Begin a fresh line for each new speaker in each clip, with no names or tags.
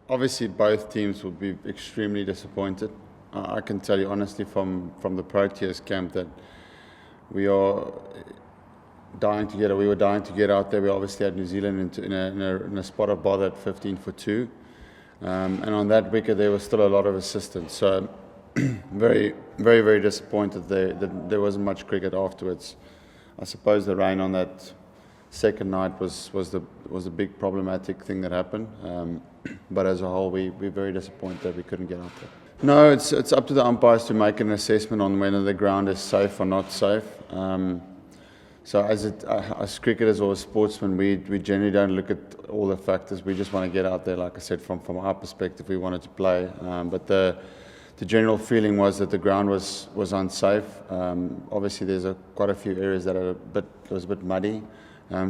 obviously both teams will be extremely disappointed. I can tell you honestly from the Proteas camp that we are dying to get. We were dying to get out there. We obviously had New Zealand in a spot of bother at 15 for 2, and on that wicket there was still a lot of assistance. So very, very, very disappointed that there wasn't much cricket afterwards. I suppose the rain on that second night was a big problematic thing that happened. But as a whole, we're very disappointed that we couldn't get out there. No, it's up to the umpires to make an assessment on whether the ground is safe or not safe. So as cricketers or as sportsmen, we generally don't look at all the factors. We just want to get out there. Like I said, from our perspective, we wanted to play. But the general feeling was that the ground was unsafe. Obviously, there's quite a few areas that was a bit muddy.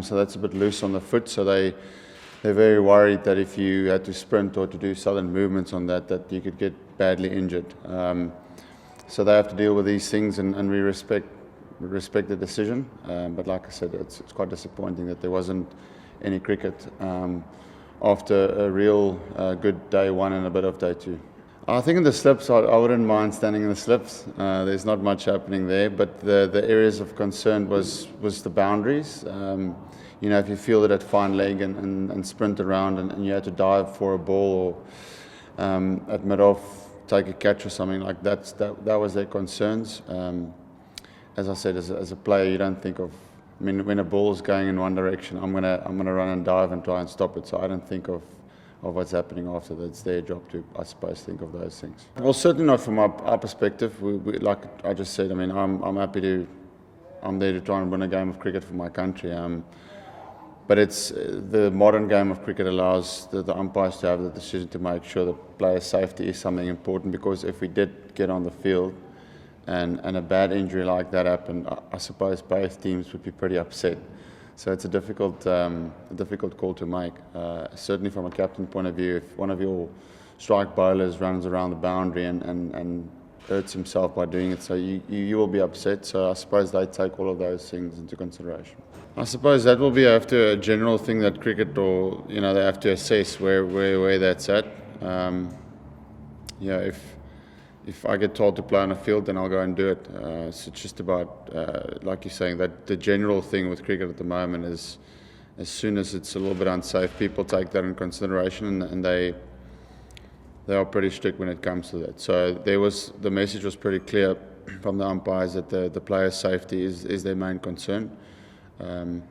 So that's a bit loose on the foot. So they're very worried that if you had to sprint or to do sudden movements on that you could get badly injured. So they have to deal with these things, and we respect the decision. But like I said, it's quite disappointing that there wasn't any cricket after a real good day one and a bit of day two. I think in the slips, I wouldn't mind standing in the slips. There's not much happening there, but the areas of concern was the boundaries. If you feel it at fine leg and sprint around and you had to dive for a ball or at mid-off take a catch or something like that was their concerns. As I said, as a player, you don't think of, when a ball is going in one direction, I'm gonna run and dive and try and stop it. So I don't think of what's happening after that. It's their job to, I suppose, think of those things. Well, certainly not from our perspective. We, like I just said, I'm there to try and win a game of cricket for my country. But it's the modern game of cricket allows the umpires to have the decision to make sure that player safety is something important, because if we did get on the field and a bad injury like that happened, I suppose both teams would be pretty upset. So it's a difficult call to make. Certainly from a captain point of view, if one of your strike bowlers runs around the boundary and hurts himself by doing it, so you will be upset. So I suppose they take all of those things into consideration. I suppose that will be after a general thing that cricket, or they have to assess where that's at. If I get told to play on a field, then I'll go and do it. So it's just about, like you're saying, that the general thing with cricket at the moment is, as soon as it's a little bit unsafe, people take that in consideration, and they are pretty strict when it comes to that. So the message was pretty clear from the umpires that the players' safety is their main concern, and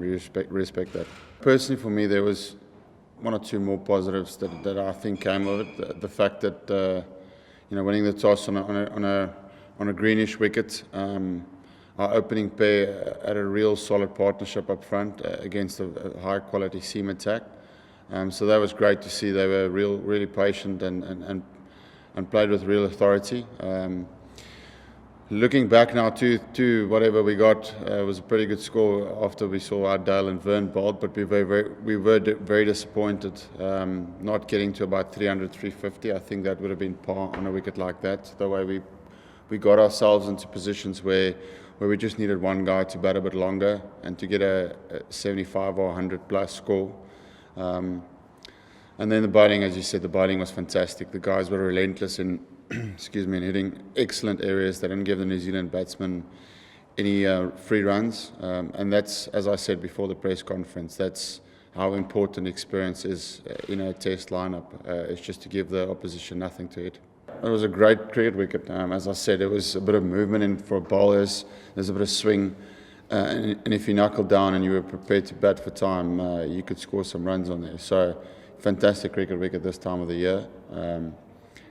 we respect that. Personally, for me, there was one or two more positives that I think came of it. The fact that winning the toss on a greenish wicket, our opening pair had a real solid partnership up front against a high quality seam attack. So that was great to see. They were really patient and played with real authority. Looking back now to whatever we got, was a pretty good score after we saw our Dale and Vern bowled, but we were very disappointed not getting to about 300, 350. I think that would have been par on a wicket like that. The way we got ourselves into positions where we just needed one guy to bat a bit longer and to get a 75 or 100 plus score. And then the bowling, as you said, the bowling was fantastic. The guys were relentless in in hitting excellent areas. They didn't give the New Zealand batsmen any free runs, and that's, as I said before the press conference, that's how important experience is in a test lineup. It's just to give the opposition nothing to hit. It was a great cricket wicket. As I said, there was a bit of movement in for bowlers. There's a bit of swing, and if you knuckled down and you were prepared to bat for time, you could score some runs on there. So fantastic cricket wicket this time of the year.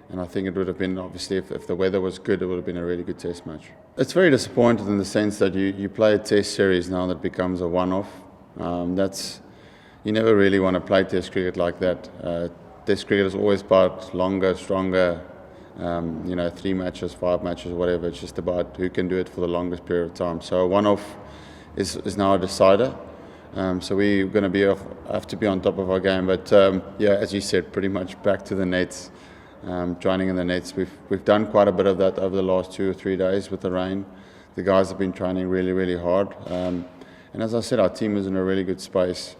And I think it would have been, obviously, if the weather was good, it would have been a really good test match. It's very disappointing in the sense that you play a test series now that becomes a one-off. You never really want to play test cricket like that. Test cricket is always about longer, stronger, 3 matches, 5 matches, whatever. It's just about who can do it for the longest period of time. So a one-off is now a decider. So we're going to have to be on top of our game. But as you said, pretty much back to the nets. Training in the nets. We've done quite a bit of that over the last 2 or 3 days with the rain. The guys have been training really, really hard. And as I said, our team was in a really good space.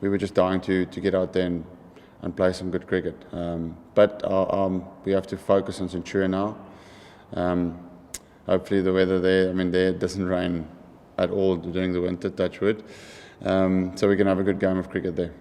We were just dying to get out there and and play some good cricket. But we have to focus on Centurion now. Hopefully the weather there, there it doesn't rain at all during the winter, touch wood. So we can have a good game of cricket there.